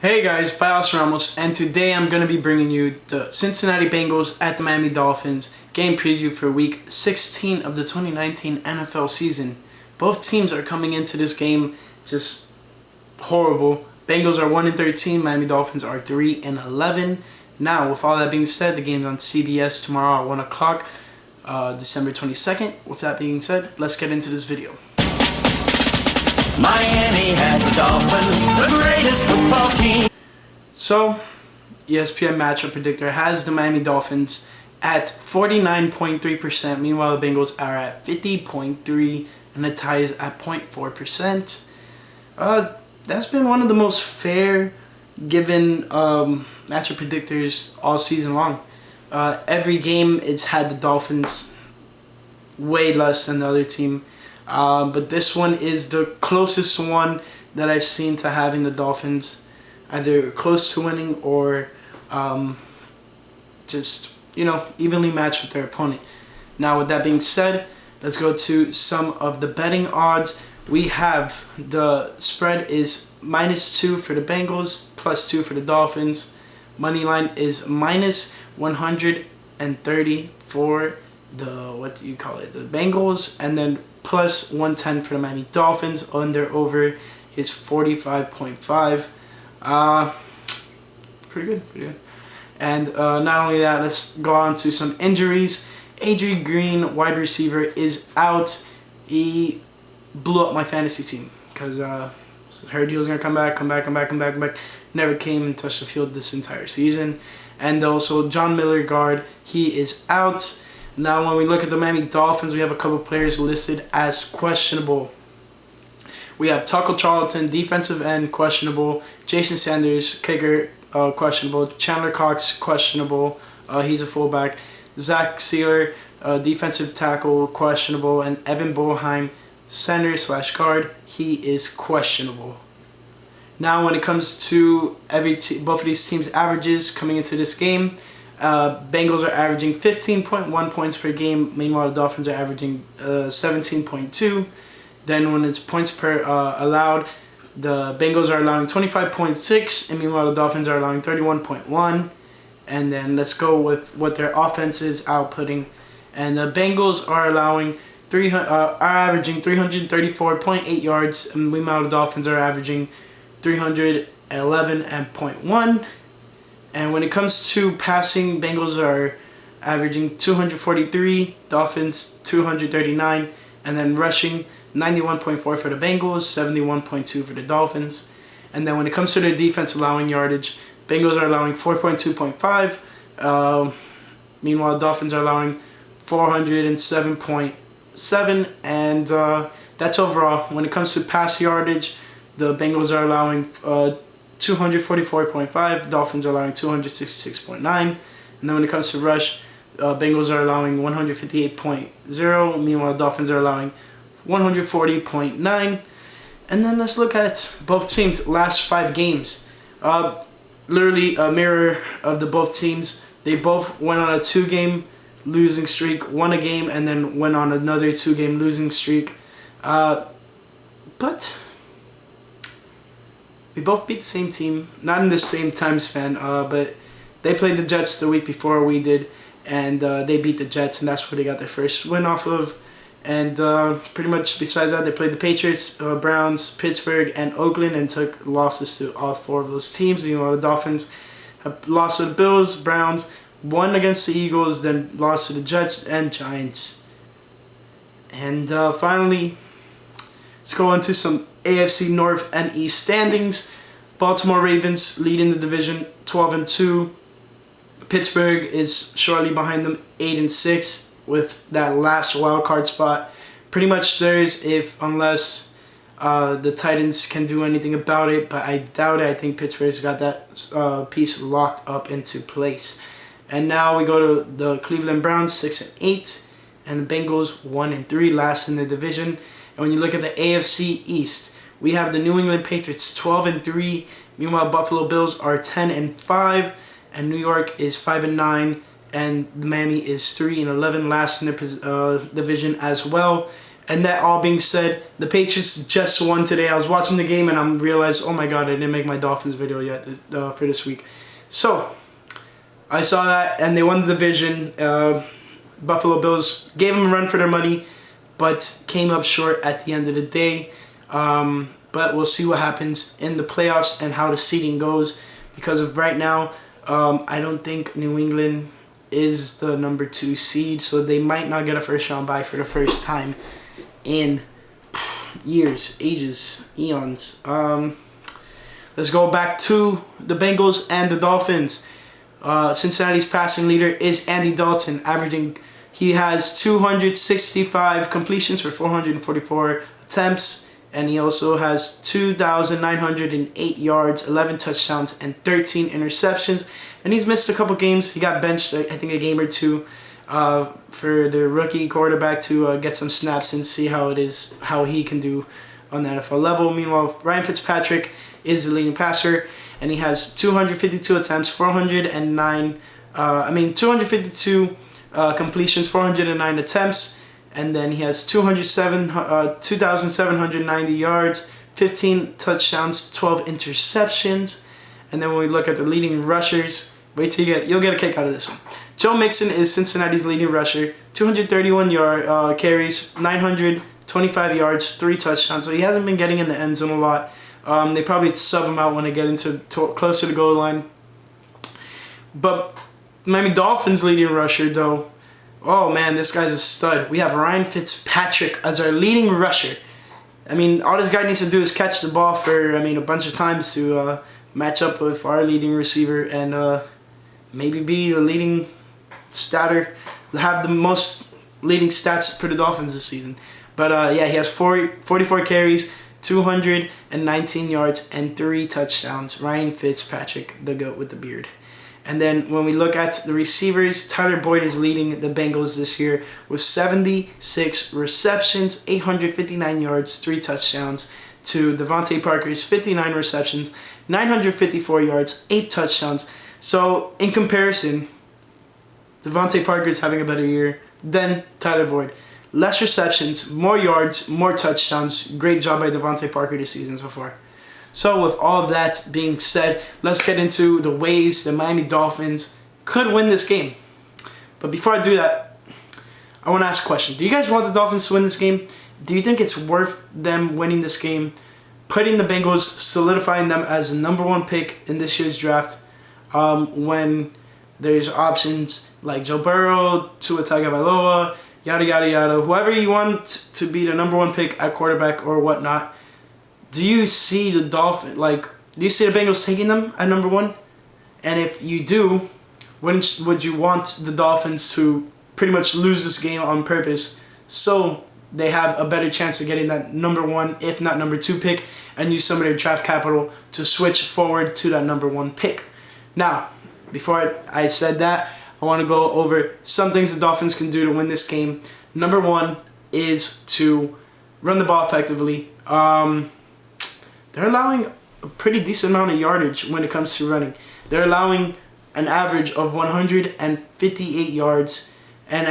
Hey guys, Bios Ramos, and today I'm going to be bringing you the Cincinnati Bengals at the Miami Dolphins game preview for Week 16 of the 2019 NFL season. Both teams are coming into this game just horrible. Bengals are 1-13, Miami Dolphins are 3-11. Now, with all that being said, the game's on CBS tomorrow at 1 o'clock, December 22nd. With that being said, let's get into this video. Miami has the Dolphins, the greatest football team. So, ESPN matchup predictor has the Miami Dolphins at 49.3%. Meanwhile, the Bengals are at 50.3%, and the tie is at 0.4%. That's been one of the most fair given matchup predictors all season long. Every game, it's had the Dolphins way less than the other team. But this one is the closest one that I've seen to having the Dolphins either close to winning or just, evenly matched with their opponent. Now, with that being said, let's go to some of the betting odds. We have the spread is -2 for the Bengals, +2 for the Dolphins. Money line is -130 for the, the Bengals, and then +110 for the Miami Dolphins. Over is 45.5. Pretty good. And not only that, let's go on to some injuries. Adrian Green, wide receiver, is out. He blew up my fantasy team because heard he was gonna come back. Never came and touched the field this entire season. And also John Miller, guard, he is out. Now, when we look at the Miami Dolphins, we have a couple players listed as questionable. We have Tucker Charlton, defensive end, questionable. Jason Sanders, kicker, questionable. Chandler Cox, questionable. He's a fullback. Zach Sealer, defensive tackle, questionable. And Evan Boheim, center/guard, he is questionable. Now, when it comes to both of these teams' averages coming into this game, Bengals are averaging 15.1 points per game. Meanwhile, the Dolphins are averaging 17.2. Then when it's points per allowed, the Bengals are allowing 25.6, and meanwhile, the Dolphins are allowing 31.1. And then let's go with what their offense is outputting. And the Bengals are averaging 334.8 yards, and meanwhile, the Dolphins are averaging 311.1. And when it comes to passing, Bengals are averaging 243, Dolphins 239, and then rushing 91.4 for the Bengals, 71.2 for the Dolphins. And then when it comes to their defense allowing yardage, Bengals are allowing 4.2.5, meanwhile Dolphins are allowing 407.7, and that's overall. When it comes to pass yardage, the Bengals are allowing 244.5, Dolphins are allowing 266.9, and then when it comes to rush, Bengals are allowing 158.0, meanwhile Dolphins are allowing 140.9. And then let's look at both teams' last 5 games. Literally a mirror of the both teams. They both went on a 2-game losing streak, won a game, and then went on another 2-game losing streak. But we both beat the same team, not in the same time span, but they played the Jets the week before we did, and they beat the Jets, and that's where they got their first win off of. And pretty much besides that, they played the Patriots, Browns, Pittsburgh, and Oakland, and took losses to all 4 of those teams. Meanwhile, the Dolphins have lost to the Bills, Browns, won against the Eagles, then lost to the Jets and Giants. And finally, let's go into some AFC North and East standings. Baltimore Ravens leading the division 12-2. Pittsburgh is shortly behind them 8-6 with that last wild card spot. Pretty much theirs unless the Titans can do anything about it, but I doubt it. I think Pittsburgh's got that piece locked up into place. And now we go to the Cleveland Browns 6-8 and the Bengals 1-3, last in the division. And when you look at the AFC East, we have the New England Patriots 12-3. Meanwhile, Buffalo Bills are 10-5, and New York is 5-9, and Miami is 3-11, last in the division as well. And that all being said, the Patriots just won today. I was watching the game and I realized, oh my god, I didn't make my Dolphins video yet for this week. So, I saw that and they won the division. Buffalo Bills gave them a run for their money, but came up short at the end of the day. But we'll see what happens in the playoffs and how the seeding goes. Because of right now, I don't think New England is the number 2 seed, so they might not get a first round bye for the first time in years, ages, eons. Let's go back to the Bengals and the Dolphins. Cincinnati's passing leader is Andy Dalton, he has 265 completions for 444 attempts, and he also has 2,908 yards, 11 touchdowns, and 13 interceptions. And he's missed a couple games. He got benched, I think, a game or two for the rookie quarterback to get some snaps and see how he can do on the NFL level. Meanwhile, Ryan Fitzpatrick is the leading passer, and he has 252 attempts, 252 completions, 409 attempts, and then he has 2,790 yards, 15 touchdowns, 12 interceptions. And then when we look at the leading rushers, you'll get a kick out of this one. Joe Mixon is Cincinnati's leading rusher, 231 carries, 925 yards, 3 touchdowns. So he hasn't been getting in the end zone a lot. They probably sub him out when they get into closer to goal line. But Miami Dolphins leading rusher, though, oh man, this guy's a stud. We have Ryan Fitzpatrick as our leading rusher. I mean, all this guy needs to do is catch the ball for, a bunch of times to match up with our leading receiver and maybe be the leading statter, have the most leading stats for the Dolphins this season. But yeah, he has 44 carries, 219 yards, and 3 touchdowns. Ryan Fitzpatrick, the GOAT with the beard. And then when we look at the receivers, Tyler Boyd is leading the Bengals this year with 76 receptions, 859 yards, 3 touchdowns, to Devontae Parker's 59 receptions, 954 yards, 8 touchdowns. So in comparison, Devontae Parker is having a better year than Tyler Boyd. Less receptions, more yards, more touchdowns. Great job by Devontae Parker this season so far. So with all that being said, let's get into the ways the Miami Dolphins could win this game. But before I do that, I want to ask a question. Do you guys want the Dolphins to win this game? Do you think it's worth them winning this game, putting the Bengals, solidifying them as the number 1 pick in this year's draft, when there's options like Joe Burrow, Tua Tagovailoa, yada, yada, yada, whoever you want to be the number 1 pick at quarterback or whatnot? Do you see the Dolphins, do you see the Bengals taking them at number 1? And if you do, would you want the Dolphins to pretty much lose this game on purpose so they have a better chance of getting that number 1, if not number 2 pick, and use some of their draft capital to switch forward to that number 1 pick? Now, before I said that, I want to go over some things the Dolphins can do to win this game. Number 1 is to run the ball effectively. They're allowing a pretty decent amount of yardage when it comes to running. They're allowing an average of 158 yards, and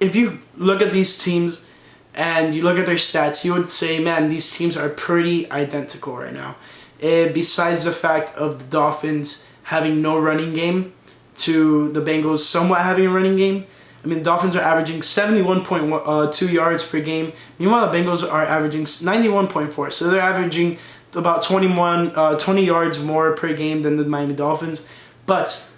if you look at these teams and you look at their stats, you would say, man, these teams are pretty identical right now. Besides the fact of the Dolphins having no running game to the Bengals somewhat having a running game. The Dolphins are averaging 71.2 yards per game. Meanwhile, the Bengals are averaging 91.4. So they're averaging about 20 yards more per game than the Miami Dolphins. But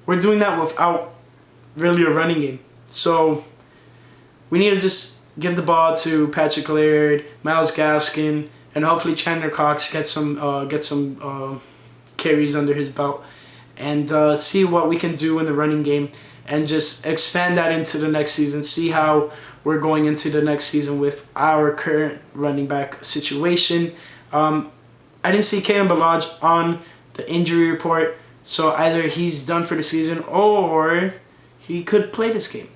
we're doing that without really a running game. So we need to just give the ball to Patrick Laird, Myles Gaskin, and hopefully Chandler Cox get some carries under his belt, and see what we can do in the running game, and just expand that into the next season. See how we're going into the next season with our current running back situation. I didn't see Kalen Ballage on the injury report, so either he's done for the season or he could play this game.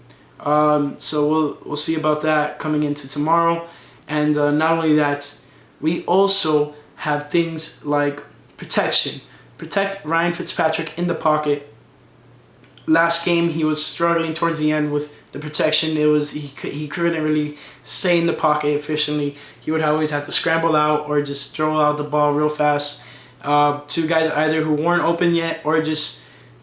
So we'll see about that coming into tomorrow. And not only that, we also have things like protection. Protect Ryan Fitzpatrick in the pocket. Last game, he was struggling towards the end with the protection. He couldn't really stay in the pocket efficiently. He would always have to scramble out or just throw out the ball real fast to guys either who weren't open yet or just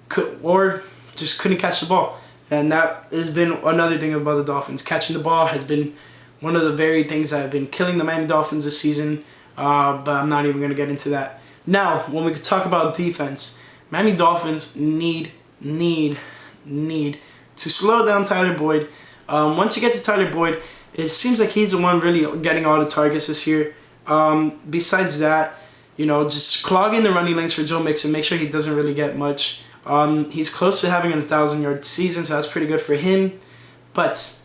couldn't catch the ball. And that has been another thing about the Dolphins. Catching the ball has been one of the very things that have been killing the Miami Dolphins this season. But I'm not even going to get into that. Now, when we could talk about defense, Miami Dolphins need to slow down Tyler Boyd. Once you get to Tyler Boyd, it seems like he's the one really getting all the targets this year. Besides that, just clogging the running lanes for Joe Mixon, make sure he doesn't really get much. He's close to having a 1,000-yard season, so that's pretty good for him. But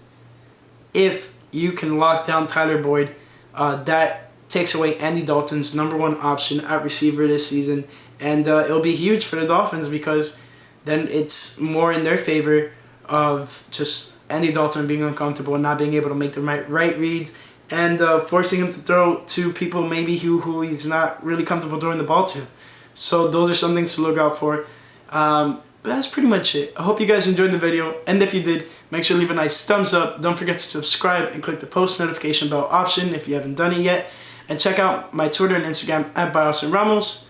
if you can lock down Tyler Boyd, that takes away Andy Dalton's #1 option at receiver this season. And it'll be huge for the Dolphins because then it's more in their favor of just Andy Dalton being uncomfortable and not being able to make the right reads and forcing him to throw to people maybe who he's not really comfortable throwing the ball to. So those are some things to look out for. But that's pretty much it. I hope you guys enjoyed the video, and if you did, make sure to leave a nice thumbs up. Don't forget to subscribe and click the post notification bell option if you haven't done it yet. And check out my Twitter and Instagram at @ByAustinRamos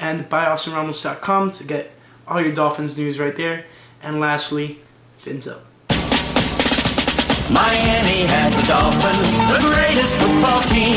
and byaustinramos.com to get all your Dolphins news right there. And lastly, fins up. Miami has the Dolphins, the greatest football team.